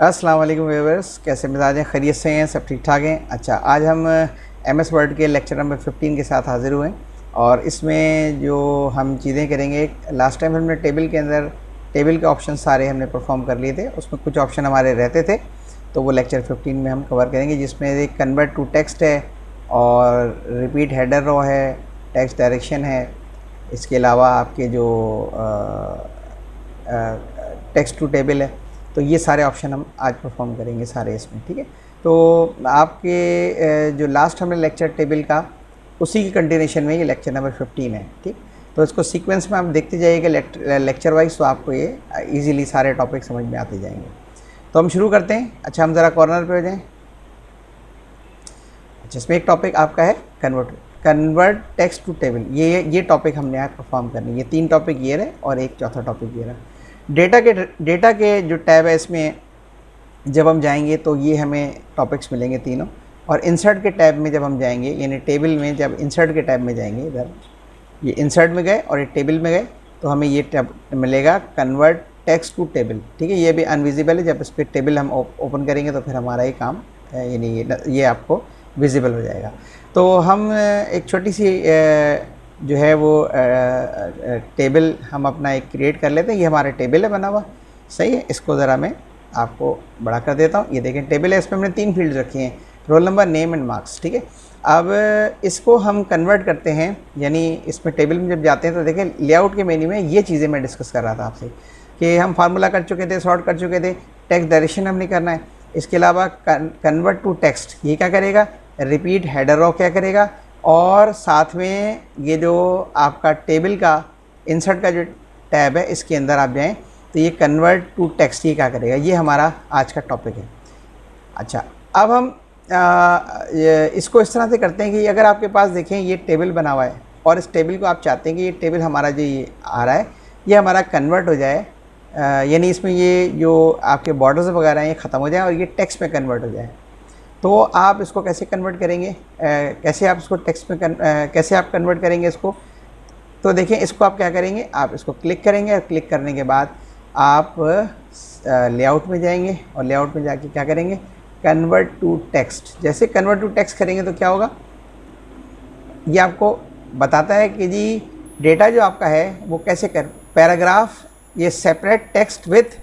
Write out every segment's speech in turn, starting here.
अस्सलाम वालेकुम व्यूअर्स, कैसे मिजाज हैं? खैरियत से हैं? सब ठीक ठाक हैं? अच्छा, आज हम MS वर्ड के लेक्चर नंबर 15 के साथ हाज़िर हुए और इसमें जो हम चीज़ें करेंगे, लास्ट टाइम हमने टेबल के अंदर टेबल के ऑप्शन सारे हमने परफॉर्म कर लिए थे। उसमें कुछ ऑप्शन हमारे रहते थे, तो वो लेक्चर 15 में हम कवर करेंगे, जिसमें एक कन्वर्ट टू टेक्स्ट है और रिपीट हेडर रो है, टेक्स्ट डायरेक्शन है। इसके अलावा आपके जो टेक्स्ट टू टेबल है, तो ये सारे ऑप्शन हम आज परफॉर्म करेंगे सारे इसमें, ठीक है। तो आपके जो लास्ट हमने लेक्चर टेबल का, उसी की कंटिन्यूशन में ये लेक्चर नंबर 15 है, ठीक। तो इसको सीक्वेंस में आप देखते जाइएगा लेक्चर वाइज, तो आपको ये इजीली सारे टॉपिक समझ में आते जाएंगे। तो हम शुरू करते हैं। अच्छा, हम ज़रा कॉर्नर पे हो जाएं। अच्छा, इसमें एक टॉपिक आपका है कन्वर्ट टेक्स्ट टू टेबल। ये टॉपिक हमने आज परफॉर्म करनी है। ये 3 टॉपिक ये रहे और एक चौथा टॉपिक ये रहा। डेटा के जो टैब है, इसमें जब हम जाएंगे तो ये हमें टॉपिक्स मिलेंगे तीनों। और इंसर्ट के टैब में जब हम जाएंगे, यानी टेबल में जब इंसर्ट के टैब में जाएंगे, इधर ये इंसर्ट में गए और ये टेबल में गए, तो हमें ये टैब मिलेगा कन्वर्ट टेक्स्ट टू टेबल, ठीक है। ये भी अनविजिबल है। जब इस पर टेबल हम ओपन करेंगे तो फिर हमारा ये काम, यानी ये आपको विजिबल हो जाएगा। तो हम एक छोटी सी जो है वो टेबल हम अपना एक क्रिएट कर लेते हैं। ये हमारा टेबल है बना हुआ, सही है। इसको ज़रा मैं आपको बड़ा कर देता हूँ। ये देखें टेबल है, इसमें हमने 3 फील्ड्स रखी हैं, roll number, name and marks, ठीक है। अब इसको हम कन्वर्ट करते हैं, यानी इसमें टेबल में जब जाते हैं तो देखें लेआउट के मेन्यू में ये चीज़ें मैं डिस्कस कर रहा था आपसे कि हम फार्मूला कर चुके थे, सॉर्ट कर चुके थे, टेक्स्ट डायरेक्शन हमने करना है। इसके अलावा कन्वर्ट टू टेक्स्ट ये क्या करेगा, रिपीट हेडर रो क्या करेगा, और साथ में ये जो आपका टेबल का इंसर्ट का जो टैब है, इसके अंदर आप जाएं तो ये कन्वर्ट टू टेक्स्ट ये क्या करेगा। ये हमारा आज का टॉपिक है। अच्छा, अब हम इसको इस तरह से करते हैं कि अगर आपके पास देखें ये टेबल बना हुआ है और इस टेबल को आप चाहते हैं कि ये टेबल हमारा जो ये आ रहा है ये हमारा कन्वर्ट हो जाए, यानी इसमें ये जो आपके बॉर्डर्स वगैरह हैं ये ख़त्म हो जाए और ये टेक्स्ट में कन्वर्ट हो जाए। तो आप इसको कैसे कन्वर्ट करेंगे, कैसे आप इसको टेक्स्ट में कैसे आप कन्वर्ट करेंगे इसको? तो देखें, इसको आप क्या करेंगे, आप इसको क्लिक करेंगे और क्लिक करने के बाद आप लेआउट में जाएंगे और लेआउट में जाके क्या करेंगे, कन्वर्ट टू टेक्स्ट। जैसे कन्वर्ट टू टेक्स्ट करेंगे तो क्या होगा, ये आपको बताता है कि जी डेटा जो आपका है वो कैसे पैराग्राफ, ये सेपरेट टेक्स्ट विथ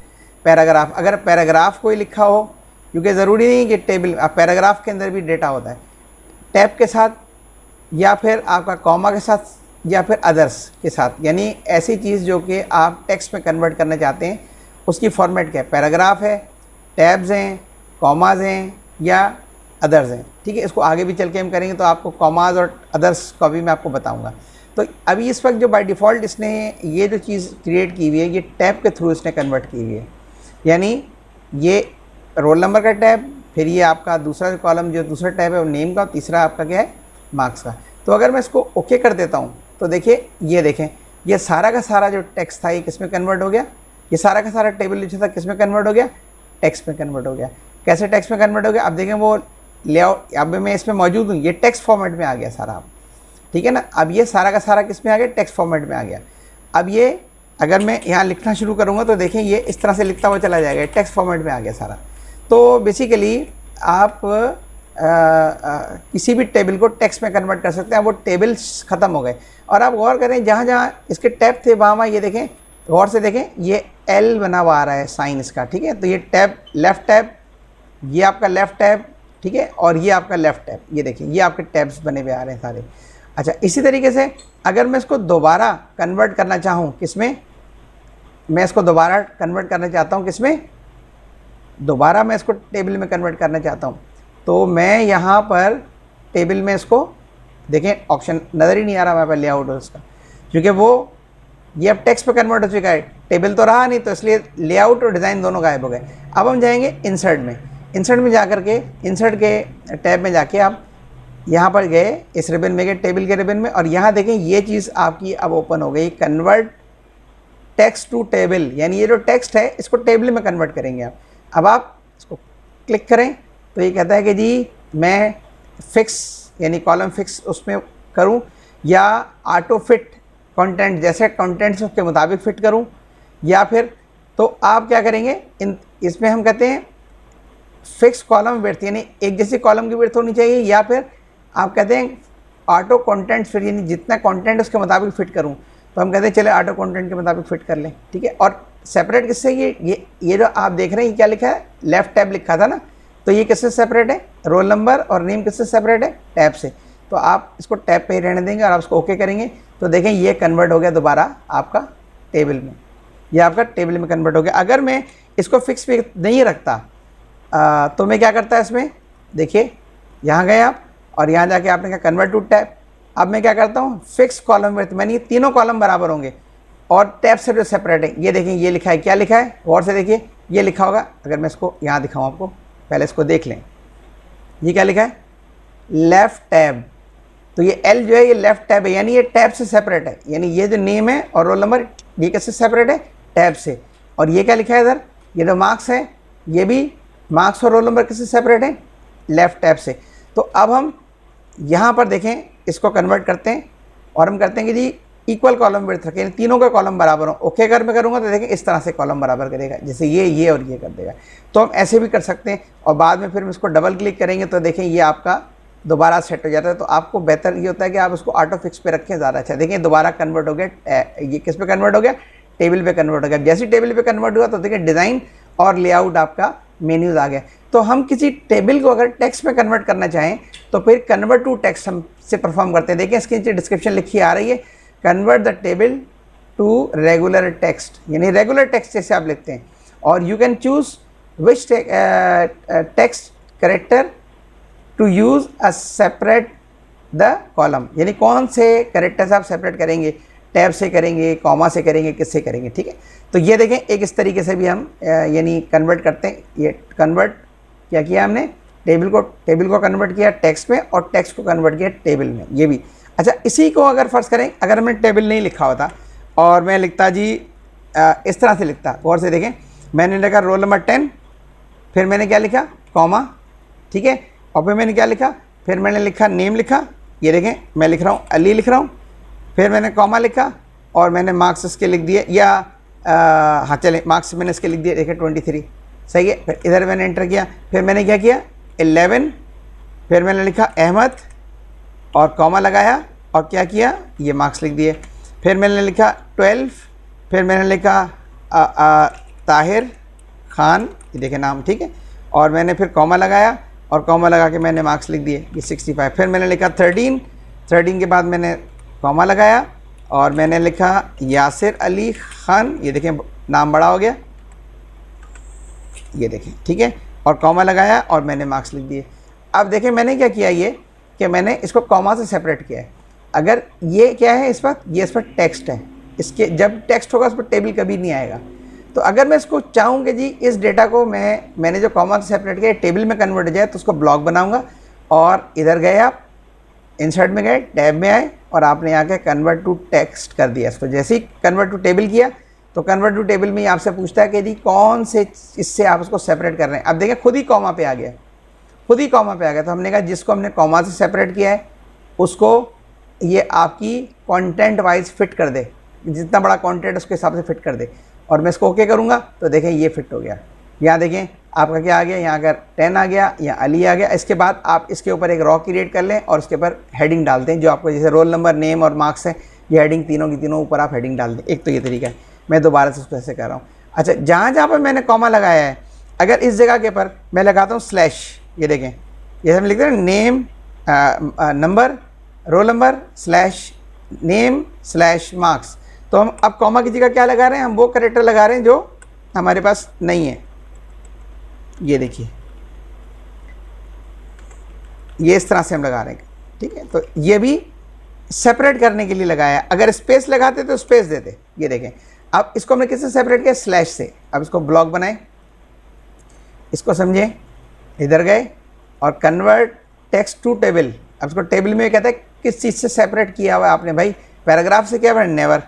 पैराग्राफ। अगर पैराग्राफ कोई लिखा हो, क्योंकि ज़रूरी नहीं कि टेबल पैराग्राफ के अंदर भी डेटा होता है, टैब के साथ या फिर आपका कॉमा के साथ या फिर अदर्स के साथ, यानी ऐसी चीज़ जो कि आप टेक्स्ट में कन्वर्ट करना चाहते हैं उसकी फॉर्मेट क्या है, पैराग्राफ है, टैब्स हैं, कॉमाज हैं या अदर्स हैं, ठीक है। इसको आगे भी चल के हम करेंगे तो आपको कॉमाज और अदर्स का भी मैं आपको बताऊंगा। तो अभी इस वक्त जो बाय डिफ़ॉल्ट इसने ये जो चीज़ क्रिएट की हुई है, ये टैब के थ्रू इसने कन्वर्ट की हुई है, यानी ये रोल नंबर का टैब, फिर ये आपका दूसरा कॉलम जो दूसरा टैब है वो नेम का, और तीसरा आपका क्या है, मार्क्स का। तो अगर मैं इसको ओके कर देता हूँ तो देखिए, ये देखें ये सारा का सारा जो टेक्स्ट था ये किस में कन्वर्ट हो गया, ये सारा का सारा टेबल जो था किस में कन्वर्ट हो गया, टेक्स्ट में कन्वर्ट हो गया। कैसे टेक्स्ट में कन्वर्ट हो गया, अब देखें वो लेआउट, अब मैं इसमें मौजूद हूँ, ये टेक्स्ट फॉर्मेट में आ गया सारा, ठीक है ना। अब ये सारा का सारा किस में आ गया, टेक्स्ट फॉर्मेट में आ गया। अब ये अगर मैं यहाँ लिखना शुरू करूँगा तो देखें ये इस तरह से लिखता हुआ चला जाएगा, टेक्स्ट फॉर्मेट में आ गया सारा। तो बेसिकली आप किसी भी टेबल को टेक्स्ट में कन्वर्ट कर सकते हैं। वो टेबल्स ख़त्म हो गए और आप गौर करें जहाँ जहाँ इसके टैब थे वहाँ ये देखें, गौर से देखें, ये एल बना हुआ आ रहा है साइन इसका, ठीक है। तो ये टैब, लेफ़्ट टैब, ये आपका लेफ़्ट टैब, ठीक है, और ये आपका लेफ़्ट टैब, ये देखिए ये आपके टैब्स बने हुए आ रहे हैं सारे। अच्छा, इसी तरीके से अगर मैं इसको दोबारा कन्वर्ट करना चाहूँ, किसमें, मैं इसको दोबारा कन्वर्ट करना चाहता हूँ, किसमें, दोबारा मैं इसको टेबल में कन्वर्ट करना चाहता हूँ, तो मैं यहाँ पर टेबल में इसको देखें, ऑप्शन नज़र ही नहीं आ रहा हमारे पास लेआउट है उसका, क्योंकि वो ये अब टेक्स्ट पे कन्वर्ट हो चुका है, टेबल तो रहा नहीं, तो इसलिए लेआउट और डिज़ाइन दोनों गायब हो गए। अब हम जाएंगे इंसर्ट में। इंसर्ट में जा के इंसर्ट के टैब में जाके आप यहाँ पर गए, इस रिबन में गए, टेबल के रिबन में, और यहाँ देखें ये चीज़ आपकी अब ओपन हो गई, कन्वर्ट टेक्स्ट टू टेबल, यानी ये जो टेक्स्ट है इसको टेबल में कन्वर्ट करेंगे आप। अब आप इसको क्लिक करें तो ये कहता है कि जी मैं फिक्स, यानी कॉलम फिक्स उसमें करूं या ऑटो फिट कंटेंट जैसे कंटेंट्स उसके मुताबिक फिट करूं, या फिर तो आप क्या करेंगे, इसमें हम कहते हैं फिक्स कॉलम विड्थ, यानी एक जैसी कॉलम की विड्थ होनी चाहिए, या फिर आप कहते हैं ऑटो कंटेंट फिट, यानी जितना कंटेंट उसके मुताबिक फिट करूं, तो हम कहते हैं चले ऑटो कंटेंट के मुताबिक फिट कर लें, ठीक है। और सेपरेट किससे, ये जो आप देख रहे हैं ये क्या लिखा है, लेफ्ट टैब लिखा था ना, तो ये किससे सेपरेट है, रोल नंबर और नेम किससे सेपरेट है, टैब से। तो आप इसको टैब पे ही रहने देंगे और आप उसको ओके करेंगे, तो देखें ये कन्वर्ट हो गया दोबारा आपका टेबल में, ये आपका टेबल में कन्वर्ट हो गया। अगर मैं इसको फिक्स पे नहीं रखता तो मैं क्या करता है इसमें, देखिए यहाँ गए आप और यहाँ जाके आपने कहा कन्वर्ट टू टैब। अब मैं क्या करता हूँ, फिक्स कॉलम विड्थ, मैंने ये तीनों कॉलम बराबर होंगे और टैब से जो सेपरेट है, ये देखें ये लिखा है, क्या लिखा है, गौर से देखिए, ये लिखा होगा, अगर मैं इसको यहाँ दिखाऊँ आपको, पहले इसको देख लें, ये क्या लिखा है, लेफ्ट टैब। तो ये एल जो है ये लेफ्ट टैब है, यानी ये टैब से सेपरेट है, यानी ये जो नेम है और रोल नंबर ये कैसे सेपरेट है, टैब से। और ये क्या लिखा है इधर, ये जो मार्क्स है ये भी मार्क्स और रोल नंबर किससे सेपरेट है, लेफ्ट टैब से। तो अब हम यहाँ पर देखें, इसको कन्वर्ट करते हैं और हम करते हैं कि जी इक्वल कॉलम विड्थ रखें, तीनों का कॉलम बराबर हो। ओके अगर मैं करूँगा तो देखें इस तरह से कॉलम बराबर करेगा, जैसे ये और ये कर देगा। तो हम ऐसे भी कर सकते हैं और बाद में फिर हम इसको डबल क्लिक करेंगे तो देखें ये आपका दोबारा सेट हो जाता है। तो आपको बेहतर ये होता है कि आप उसको ऑटो फिक्स पे रखें, ज़्यादा अच्छा। देखिए दोबारा कन्वर्ट हो गया, ये किस पे कन्वर्ट हो गया, टेबल पे कन्वर्ट हो गया। जैसे टेबल पे कन्वर्ट हुआ तो देखिए डिज़ाइन और लेआउट आपका मेन्यूज आ गया। तो हम किसी टेबल को अगर टेक्स्ट में कन्वर्ट करना चाहें तो फिर कन्वर्ट टू टेक्स्ट हम से परफॉर्म करते हैं। देखिए इसकी नीचे डिस्क्रिप्शन लिखी आ रही है, convert the table to regular text, यानी रेगुलर टेक्स्ट जैसे आप लिखते हैं। और you can choose which text character to use a separate the column, यानी कौन से करेक्टर्स आप सेपरेट करेंगे, टैब से करेंगे, कॉमा से करेंगे, किससे करेंगे, ठीक है। तो ये देखें एक इस तरीके से भी हम यानी कन्वर्ट करते हैं। ये कन्वर्ट क्या किया हमने, टेबल को कन्वर्ट किया टेक्स्ट में और टेक्स्ट को कन्वर्ट किया टेबल में, ये भी। अच्छा इसी को अगर फर्ज करें, अगर मैंने टेबल नहीं लिखा होता और मैं लिखता जी इस तरह से लिखता, गौर से देखें, मैंने लिखा रोल नंबर 10, फिर मैंने क्या लिखा, कॉमा, ठीक है, और फिर मैंने क्या लिखा, फिर मैंने लिखा नेम लिखा, ये देखें मैं लिख रहा हूँ अली लिख रहा हूँ, फिर मैंने कॉमा लिखा और मैंने मार्क्स इसके लिख दिए, या हाँ चले मार्क्स मैंने इसके लिख दिए, देखिए 23, सही है। फिर इधर मैंने एंटर किया, फिर मैंने क्या किया 11, फिर मैंने लिखा अहमद और कॉमा लगाया और क्या किया, ये मार्क्स लिख दिए। फिर मैंने लिखा 12, फिर मैंने लिखा ताहिर खान, ये देखे नाम, ठीक है, और मैंने फिर कॉमा लगाया और कॉमा लगा के मैंने मार्क्स लिख दिए, ये 65। फिर मैंने लिखा 13 के बाद मैंने कॉमा लगाया और मैंने लिखा यासिर अली खान, ये देखें नाम बड़ा हो गया, ये देखें, ठीक है, और कॉमा लगाया और मैंने मार्क्स लिख दिए। अब देखें मैंने क्या किया, ये कि मैंने इसको कॉमा से सेपरेट किया है। अगर ये क्या है इस पर, ये इस पर टेक्स्ट है, इसके जब टेक्स्ट होगा उस पर टेबल कभी नहीं आएगा। तो अगर मैं इसको चाहूँ कि जी इस डेटा को मैंने जो कॉमा से सेपरेट किया टेबल में कन्वर्ट हो जाए, तो उसको ब्लॉक बनाऊँगा और इधर गए आप इंसर्ट में गए, टैब में आए और आपने यहाँ के कन्वर्ट टू टेक्स्ट कर दिया इसको। जैसे ही कन्वर्ट टू टेबल किया तो कन्वर्ट टू टेबल में आपसे पूछता है कि जी कौन से इससे आप उसको सेपरेट कर रहे हैं। अब देखें खुद ही कॉमा पे आ गया, खुद ही कॉमा पे आ गया। तो हमने कहा जिसको हमने कॉमा से सेपरेट किया है उसको ये आपकी कंटेंट वाइज फिट कर दे, जितना बड़ा कंटेंट उसके हिसाब से फिट कर दे। और मैं इसको ओके करूँगा तो देखें ये फिट हो गया। यहाँ देखें आपका क्या आ गया, यहाँ अगर 10 आ गया, यहाँ अली आ गया। इसके बाद आप इसके ऊपर एक रॉ क्रिएट कर लें और उसके ऊपर हेडिंग डाल दें, जो आपको जैसे रोल नंबर, नेम और मार्क्स है, ये हेडिंग तीनों की तीनों ऊपर आप हेडिंग डाल दें। एक तो ये तरीका है, मैं दोबारा से उसको ऐसे कर रहा हूँ। अच्छा जहाँ जहाँ पर मैंने कॉमा लगाया है, अगर इस जगह के ऊपर मैं लगाता हूँ स्लैश, ये देखें जैसे हम लिखते हैं name number roll number slash name slash marks, तो हम अब कॉमा की जगह क्या लगा रहे हैं, हम वो कैरेक्टर लगा रहे हैं जो हमारे पास नहीं है। ये देखिए ये इस तरह से हम लगा रहे हैं, ठीक है। तो ये भी सेपरेट करने के लिए लगाया है। अगर स्पेस लगाते तो स्पेस देते, ये देखें। अब इसको हमने किससे सेपरेट किया, स्लैश से। अब इसको ब्लॉक बनाए, इसको समझे, इधर गए और कन्वर्ट टेक्स्ट टू टेबल। अब इसको टेबल में कहता है किस चीज़ से सेपरेट किया हुआ है आपने, भाई पैराग्राफ से किया हुआ है नेवर,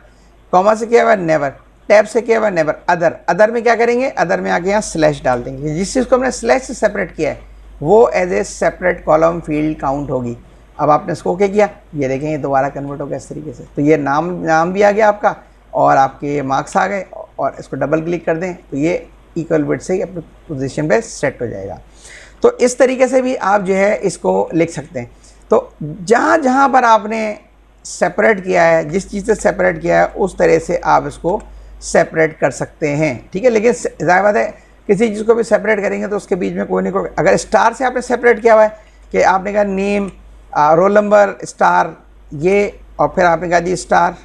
कॉमा से किया हुआ है नेवर, टैब से किया हुआ है नेवर, अदर में क्या करेंगे, अदर में आके यहाँ स्लैश डाल देंगे। जिस चीज़ को हमने स्लैश से सेपरेट किया है वो as a separate column field count होगी। अब आपने इसको ओके किया, ये देखें ये दोबारा कन्वर्ट हो गया इस तरीके से। तो ये नाम भी आ गया आपका और आपके मार्क्स आ गए, और इसको डबल क्लिक कर दें तो ये इक्वल बिट से ही अपनी पोजीशन पे सेट हो जाएगा। तो इस तरीके से भी आप जो है इसको लिख सकते हैं। तो जहाँ जहाँ पर आपने सेपरेट किया है, जिस चीज़ से सेपरेट किया है उस तरह से आप इसको सेपरेट कर सकते हैं, ठीक है। लेकिन ज़ाहिर बात है किसी चीज़ को भी सेपरेट करेंगे तो उसके बीच में कोई नहीं कोई, अगर स्टार से आपने सेपरेट किया हुआ है कि आपने कहा नेम, रोल नंबर, स्टार, ये, और फिर आपने कहा जी स्टार,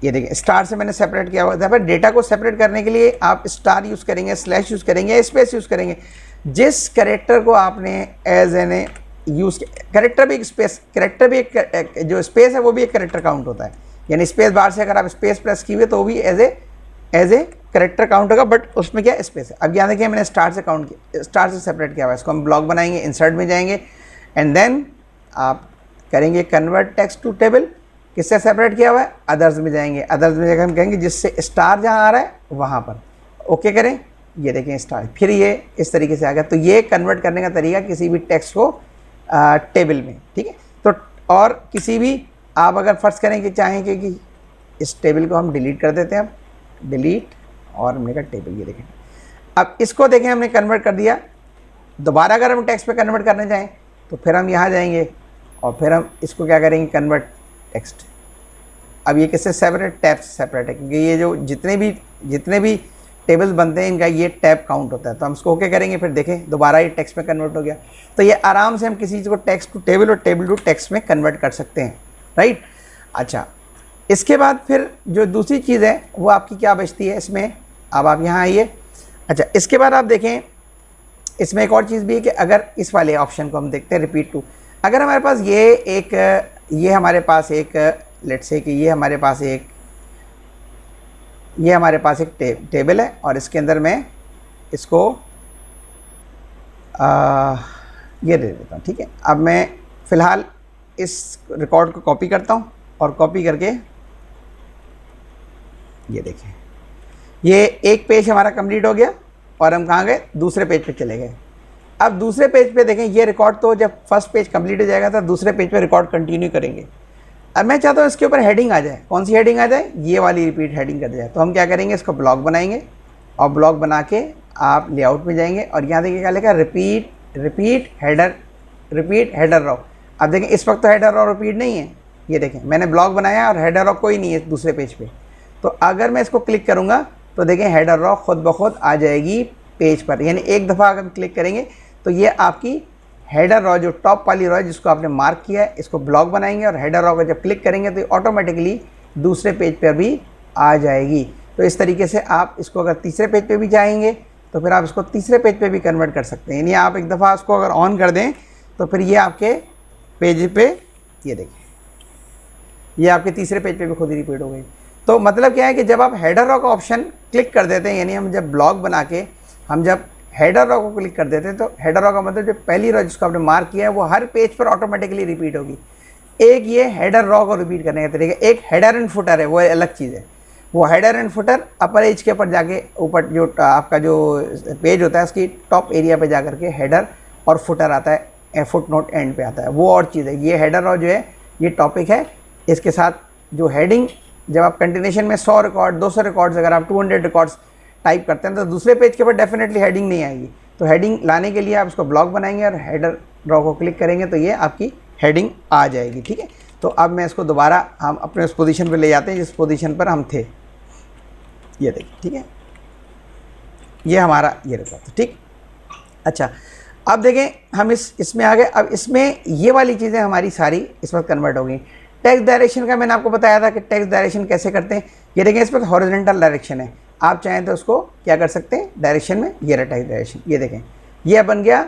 ये देखिए स्टार से मैंने सेपरेट किया हुआ था। डेटा को सेपरेट करने के लिए आप स्टार यूज़ करेंगे, स्लैश यूज़ करेंगे, स्पेस यूज़ करेंगे। जिस कैरेक्टर को आपने एज एन यूज़, कैरेक्टर भी एक स्पेस, कैरेक्टर भी एक जो स्पेस है वो भी एक कैरेक्टर काउंट होता है, यानी स्पेस बार से अगर आप स्पेस प्रेस की हुए तो वो भी एज ए कैरेक्टर काउंट होगा, बट उसमें क्या स्पेस है। अब यहाँ देखिए मैंने स्टार से काउंट किया, स्टार से सेपरेट किया हुआ है। इसको हम ब्लॉक बनाएंगे, इंसर्ट में जाएंगे एंड देन आप करेंगे कन्वर्ट टेक्स्ट टू टेबल। किससे सेपरेट किया हुआ है? अदर्स में जाएंगे, अदर्स में जाकर हम कहेंगे जिससे स्टार जहाँ आ रहा है वहाँ पर ओके करें, ये देखें स्टार, फिर ये इस तरीके से आ गया। तो ये कन्वर्ट करने का तरीका किसी भी टेक्स्ट को टेबल में, ठीक है। तो और किसी भी आप अगर फर्ज करें कि चाहेंगे कि इस टेबल को हम डिलीट कर देते हैं, अब डिलीट और हमने कहा टेबल, ये देखें। अब इसको देखें हमने कन्वर्ट कर दिया। दोबारा अगर हम टेक्स्ट पे कन्वर्ट करना चाहें तो फिर हम यहाँ जाएंगे और फिर हम इसको क्या करेंगे, कन्वर्ट टेक्स्ट। अब ये किससे सेपरेट? टैब से सेपरेट है, क्योंकि ये जो जितने भी टेबल्स बनते हैं इनका ये टैब काउंट होता है। तो हम इसको ओके करेंगे, फिर देखें दोबारा ये टेक्स्ट में कन्वर्ट हो गया। तो ये आराम से हम किसी चीज़ को टेक्स्ट टू टेबल और टेबल टू टेक्स्ट में कन्वर्ट कर सकते हैं, राइट। अच्छा, इसके बाद फिर जो दूसरी चीज़ है वो आपकी क्या बचती है इसमें, अब आप यहाँ आइए। अच्छा, इसके बाद आप देखें इसमें एक और चीज़ भी है कि अगर इस वाले ऑप्शन को हम देखते हैं रिपीट टू, अगर हमारे पास ये हमारे पास एक लेट्स से कि ये हमारे पास एक टेबल है और इसके अंदर मैं इसको ये दे देता हूँ, ठीक है। अब मैं फ़िलहाल इस रिकॉर्ड को कॉपी करता हूँ और कॉपी करके ये देखें, ये एक पेज हमारा कंप्लीट हो गया और हम कहाँ गए, दूसरे पेज पे चले गए। अब दूसरे पेज पे देखें, ये रिकॉर्ड तो जब फर्स्ट पेज कंप्लीट हो जाएगा तो दूसरे पेज पे रिकॉर्ड कंटिन्यू करेंगे। अब मैं चाहता हूँ इसके ऊपर हेडिंग आ जाए। कौन सी हेडिंग आ जाए? ये वाली रिपीट हेडिंग कर जाए। तो हम क्या करेंगे, इसको ब्लॉक बनाएंगे और ब्लॉक बना के आप लेआउट में जाएंगे और यहाँ देखिए क्या लिखा है, रिपीट हेडर रॉ। अब देखें इस वक्त तो हेडर रॉ रिपीट नहीं है, ये देखें मैंने ब्लॉक बनाया और हेडर रॉ कोई नहीं है दूसरे पेज पे। तो अगर मैं इसको क्लिक करूँगा तो देखें हेडर रॉ खुद ब खुद आ जाएगी पेज पर, यानी एक दफ़ा अगर हम क्लिक करेंगे तो ये आपकी हेडर रॉ जो टॉप वाली रॉ है जिसको आपने मार्क किया है, इसको ब्लॉक बनाएंगे और हेडर रॉ को जब क्लिक करेंगे तो ऑटोमेटिकली दूसरे पेज पर भी आ जाएगी। तो इस तरीके से आप इसको अगर तीसरे पेज पे भी जाएंगे तो फिर आप इसको तीसरे पेज पे भी कन्वर्ट कर सकते हैं। यानी आप एक दफ़ा उसको अगर ऑन कर दें तो फिर ये आपके पेज पे, ये देखिए ये आपके तीसरे पेज पे भी खुद ही रिपीट हो गई। तो मतलब क्या है कि जब आप हेडर रॉ का ऑप्शन क्लिक कर देते हैं, यानी हम जब ब्लॉक बना के हम जब हेडर रॉ को क्लिक कर देते हैं तो हेडर रॉ का मतलब जो पहली रॉ जिसको आपने मार्क किया है वो हर पेज पर ऑटोमेटिकली रिपीट होगी। एक ये हेडर रॉ को रिपीट करने का तरीका, एक हेडर एंड फुटर है, वो अलग चीज़ है। वो header and footer upper as के ऊपर जाके ऊपर जो आपका जो पेज होता है उसकी टॉप एरिया पे जाकर के हेडर और फुटर आता है, फुट नोट एंड पे आता है, वो और चीज़ है। ये हेडर रॉ जो है ये टॉपिक है, इसके साथ जो हेडिंग, जब आप कंटिन्यूशन में 100 रिकॉर्ड 200 रिकॉर्ड्स अगर आप 200 रिकॉर्ड्स टाइप करते हैं तो दूसरे पेज के ऊपर डेफिनेटली हेडिंग नहीं आएगी। तो हेडिंग लाने के लिए आप इसको ब्लॉक बनाएंगे और हेडर रॉ को क्लिक करेंगे तो ये आपकी हेडिंग आ जाएगी, ठीक है। तो अब मैं इसको दोबारा हम अपने उस पोजीशन पर ले जाते हैं जिस पोजीशन पर हम थे, ये देखिए, ठीक है, ये हमारा ये रिकॉर्ड, ठीक। अच्छा, अब देखें हम इसमें आ गए। अब इसमें ये वाली चीज़ें हमारी सारी इस वक्त कन्वर्ट हो गई। टेक्स्ट डायरेक्शन का मैंने आपको बताया था कि टेक्स्ट डायरेक्शन कैसे करते हैं। ये देखें इस पर हॉरिजॉन्टल डायरेक्शन है, आप चाहें तो उसको क्या कर सकते हैं डायरेक्शन में, ये रहा टेक्स्ट डायरेक्शन, ये देखें ये बन गया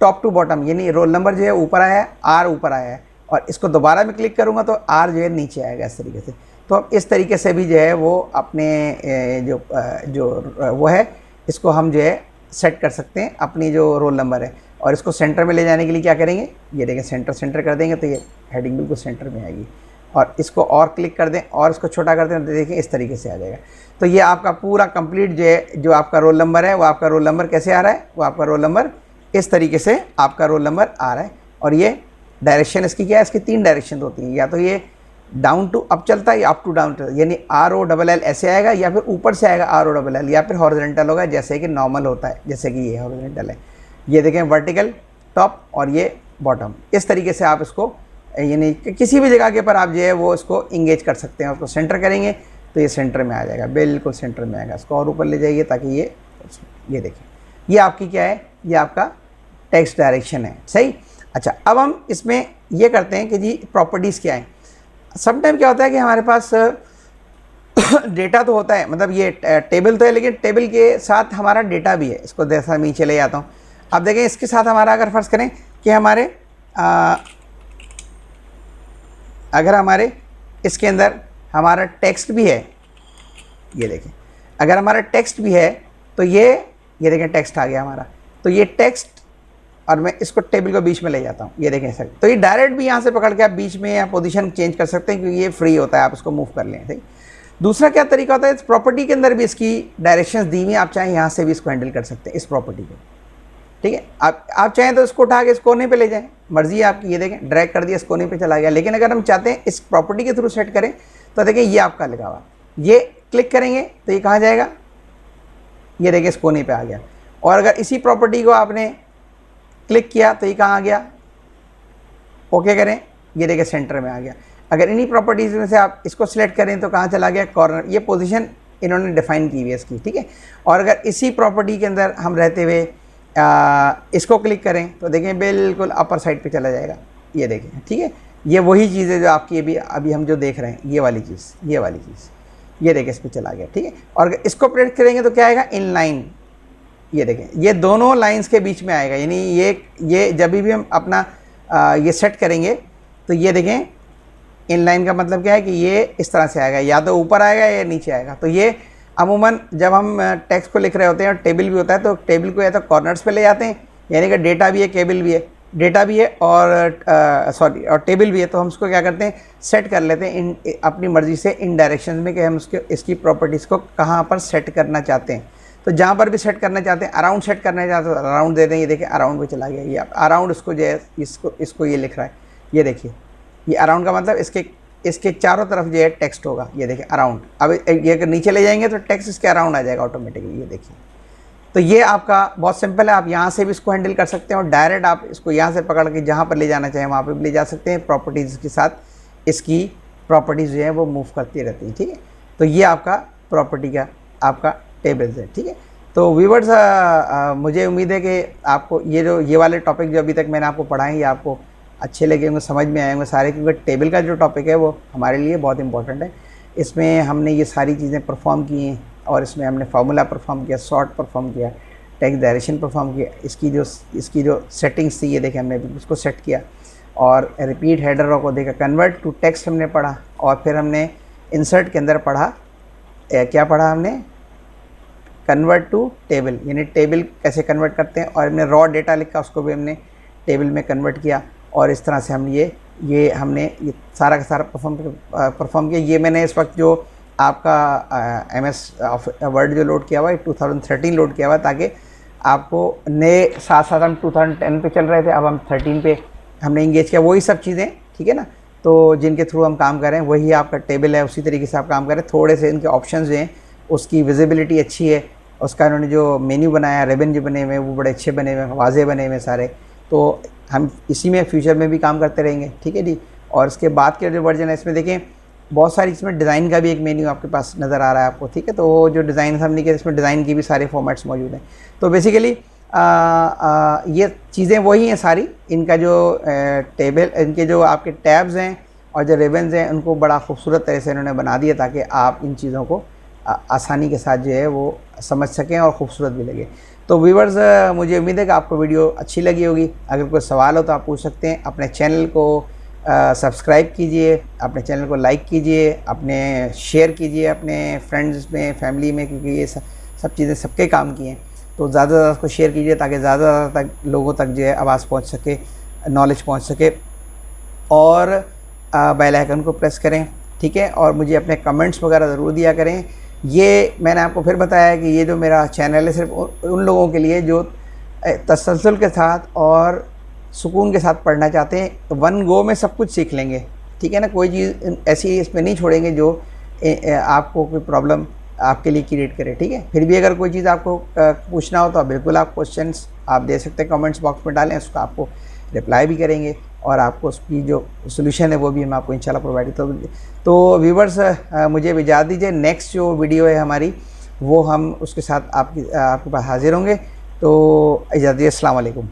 टॉप टू बॉटम, यानी रोल नंबर जो है ऊपर आया है, आर ऊपर आया है, और इसको दोबारा मैं क्लिक करूँगा तो आर जो है नीचे आएगा इस तरीके से। तो अब इस तरीके से भी जो है वो अपने जो वो है इसको हम जो है सेट कर सकते हैं अपनी जो रोल नंबर है। और इसको सेंटर में ले जाने के लिए क्या करेंगे, ये देखें सेंटर कर देंगे तो ये हेडिंग बिल्कुल सेंटर में आएगी। और इसको और क्लिक कर दें और इसको छोटा कर दें तो देखें इस तरीके से आ जाएगा। तो ये आपका पूरा कंप्लीट जो है जो आपका रोल नंबर है वो आपका रोल नंबर कैसे आ रहा है, वो आपका रोल नंबर इस तरीके से आपका रोल नंबर आ रहा है। और ये डायरेक्शन इसकी क्या है, इसकी 3 डायरेक्शन होती हैं, या तो ये डाउन टू अप चलता है या अप टू डाउन चलता है, यानी ROLL ऐसे आएगा, या फिर ऊपर से आएगा ROLL, या फिर हॉरिजॉन्टल होगा जैसे कि नॉर्मल होता है, जैसे कि ये हॉरिजॉन्टल है। ये देखें वर्टिकल टॉप और ये बॉटम, इस तरीके से आप इसको यानी किसी भी जगह के ऊपर आप जो है वो इसको इंगेज कर सकते हैं। उसको सेंटर करेंगे तो ये सेंटर में आ जाएगा, बिल्कुल सेंटर में आएगा। इसको और ऊपर ले जाइए ताकि ये देखिए, ये आपकी क्या है, ये आपका टेक्स्ट डायरेक्शन है, सही। अच्छा, अब हम इसमें ये करते हैं कि जी प्रॉपर्टीज़ क्या है। समटाइम क्या होता है कि हमारे पास डेटा तो होता है, मतलब ये टेबल तो है, लेकिन टेबल के साथ हमारा डेटा भी है। इसको जैसा मैं चले जाता हूँ, अब देखें इसके साथ हमारा अगर फ़र्ज़ करें कि हमारे अगर हमारे इसके अंदर हमारा टेक्स्ट भी है, ये देखें अगर हमारा टेक्स्ट भी है तो ये देखें टेक्स्ट आ गया हमारा, तो ये टेक्स्ट और मैं इसको टेबल को बीच में ले जाता हूँ, ये देखें सर, तो ये डायरेक्ट भी यहाँ से पकड़ के आप बीच में या पोजीशन चेंज कर सकते हैं, क्योंकि ये फ्री होता है, आप इसको मूव कर लें, ठीक। दूसरा क्या तरीका होता है, इस प्रॉपर्टी के अंदर भी इसकी डायरेक्शंस दी हुई हैं, आप चाहें यहाँ से भी इसको हैंडल कर सकते हैं, इस प्रॉपर्टी को, ठीक है। आप चाहें तो इसको उठा के इस कोने पे ले जाएं, मर्जी है आपकी। ये देखें ड्रैग कर दिया, इस कोने पे चला गया। लेकिन अगर हम चाहते हैं इस प्रॉपर्टी के थ्रू सेट करें तो देखें ये आपका लगा हुआ, ये क्लिक करेंगे तो ये कहाँ जाएगा, ये देखें इस कोने पे आ गया। और अगर इसी प्रॉपर्टी को आपने क्लिक किया तो ये कहाँ आ गया, ओके करें, ये देखें सेंटर में आ गया। अगर इन्हीं प्रॉपर्टीज़ में से आप इसको सिलेक्ट करें तो कहाँ चला गया, कॉर्नर। ये पोजीशन इन्होंने डिफाइन की हुई है इसकी, ठीक है। और अगर इसी प्रॉपर्टी के अंदर हम रहते हुए इसको क्लिक करें तो देखें बिल्कुल अपर साइड पे चला जाएगा, ये देखें, ठीक है। ये वही चीज़ है जो आपकी अभी हम जो देख रहे हैं, ये वाली चीज़, ये देखें इस पर चला गया, ठीक है। और अगर इसको प्रेस करेंगे तो क्या आएगा, इन लाइन, ये देखें ये दोनों लाइंस के बीच में आएगा। यानी ये जब भी हम अपना ये सेट करेंगे तो ये देखें इन लाइन का मतलब क्या है कि ये इस तरह से आएगा, या तो ऊपर आएगा या नीचे आएगा। तो ये अमूमन जब हम टेक्स्ट को लिख रहे होते हैं और टेबल भी होता है तो टेबल को या तो कॉर्नर्स पे ले जाते हैं, यानी कि डेटा भी है, केबल भी है, डेटा भी है और टेबल भी है, तो हम उसको क्या करते हैं, सेट कर लेते हैं अपनी मर्ज़ी से इन डायरेक्शन में कि हम इसकी प्रॉपर्टीज़ को कहाँ पर सेट करना चाहते हैं। तो जहाँ पर भी सेट करना चाहते हैं, अराउंड सेट करना चाहते हैं तो अराउंड दे दें। ये देखिए अराउंड पे चला गया, ये अराउंड इसको जो है इसको ये लिख रहा है, ये देखिए ये अराउंड का मतलब इसके चारों तरफ जो है टेक्स्ट होगा, ये देखिए अराउंड। अब ये अगर नीचे ले जाएंगे तो टेक्स्ट इसके अराउंड आ जाएगा ऑटोमेटिकली, ये देखिए। तो ये आपका बहुत सिंपल है, आप यहाँ से भी इसको हैंडल कर सकते हैं और डायरेक्ट आप इसको यहाँ से पकड़ के जहाँ पर ले जाना चाहें वहाँ पर भी ले जा सकते हैं। प्रॉपर्टीज़ के साथ इसकी प्रॉपर्टीज़ जो है वो मूव करती रहती हैं, ठीक है। तो ये आपका प्रॉपर्टी का आपका टेबल्स है, ठीक है। तो व्यूअर्स मुझे उम्मीद है कि आपको ये वाले टॉपिक जो अभी तक मैंने आपको पढ़ाए ये आपको अच्छे लगे होंगे, समझ में आए होंगे सारे, क्योंकि टेबल का जो टॉपिक है वो हमारे लिए बहुत इंपॉर्टेंट है। इसमें हमने ये सारी चीज़ें परफॉर्म की हैं और इसमें हमने फार्मूला परफॉर्म किया, सॉर्ट परफॉर्म किया, टेक्स्ट डायरेक्शन परफॉर्म किया, इसकी जो सेटिंग्स थी ये देखें हमने उसको सेट किया, और रिपीट हेडर को देखा, कन्वर्ट टू टेक्स्ट हमने पढ़ा, और फिर हमने इंसर्ट के अंदर पढ़ा, क्या पढ़ा हमने, कन्वर्ट टू टेबल, यानी टेबल कैसे कन्वर्ट करते हैं, और हमने रॉ डेटा लिखा उसको भी हमने टेबल में कन्वर्ट किया। और इस तरह से हम हमने ये सारा का सारा परफॉर्म किया। ये मैंने इस वक्त जो आपका MS वर्ड जो लोड किया हुआ है 2013 लोड किया हुआ है, ताकि आपको नए साथ साथ हम 2010 पे चल रहे थे, अब हम 13 पे हमने इंगेज किया, वही सब चीज़ें, ठीक है ना। तो जिनके थ्रू हम काम कर रहे हैं वही आपका टेबल है, उसी तरीके से आप काम करें। थोड़े से इनके ऑप्शंस जो हैं उसकी विजिबिलिटी अच्छी है, उसका इन्होंने जो मेन्यू बनाया, रिबन जो बने हुए हैं वो बड़े अच्छे बने हुए हैं, वाजे बने हुए हैं सारे। तो हम इसी में फ्यूचर में भी काम करते रहेंगे, ठीक है जी। और इसके बाद के जो वर्जन है इसमें देखें बहुत सारी, इसमें डिज़ाइन का भी एक मेन्यू आपके पास नज़र आ रहा है आपको, ठीक है। तो वो जो डिज़ाइन हमने किया इसमें डिज़ाइन की भी सारे फॉर्मेट्स मौजूद हैं। तो बेसिकली ये चीज़ें वही हैं सारी, इनका जो टेबल, इनके जो आपके टैब्स हैं और जो रिबन्स हैं उनको बड़ा खूबसूरत तरह से इन्होंने बना दिया ताकि आप इन चीज़ों को आसानी के साथ जो है वो समझ सकें और ख़ूबसूरत भी लगे। तो व्यूअर्स मुझे उम्मीद है कि आपको वीडियो अच्छी लगी होगी। अगर कोई सवाल हो तो आप पूछ सकते हैं। अपने चैनल को सब्सक्राइब कीजिए, अपने चैनल को लाइक कीजिए, अपने शेयर कीजिए अपने फ्रेंड्स में, फैमिली में, क्योंकि ये सब चीज़ें सबके काम की हैं। तो ज़्यादा से ज़्यादा उसको शेयर कीजिए ताकि ज़्यादा तक लोगों तक जो है आवाज़ पहुंच सके, नॉलेज पहुंच सके, और बेल आइकन को प्रेस करें, ठीक है। और मुझे अपने कमेंट्स वगैरह ज़रूर दिया करें। ये मैंने आपको फिर बताया कि ये जो मेरा चैनल है सिर्फ उन लोगों के लिए जो तसलसल के साथ और सुकून के साथ पढ़ना चाहते हैं, वन गो में सब कुछ सीख लेंगे, ठीक है ना। कोई चीज़ ऐसी इसमें नहीं छोड़ेंगे जो आपको कोई प्रॉब्लम आपके लिए क्रिएट करे, ठीक है। फिर भी अगर कोई चीज़ आपको पूछना हो तो बिल्कुल आप क्वेश्चंस आप दे सकते हैं, कमेंट्स बॉक्स में डालें, उसका आपको रिप्लाई भी करेंगे और आपको उसकी जो सोल्यूशन है वो भी हम आपको इंशाल्लाह प्रोवाइड कर देंगे। तो व्यूवर्स मुझे इजाज़त दीजिए, नेक्स्ट जो वीडियो है हमारी वो हम उसके साथ आपके पास हाजिर होंगे। तो इजाज़त दीजिए, अस्सलाम वालेकुम।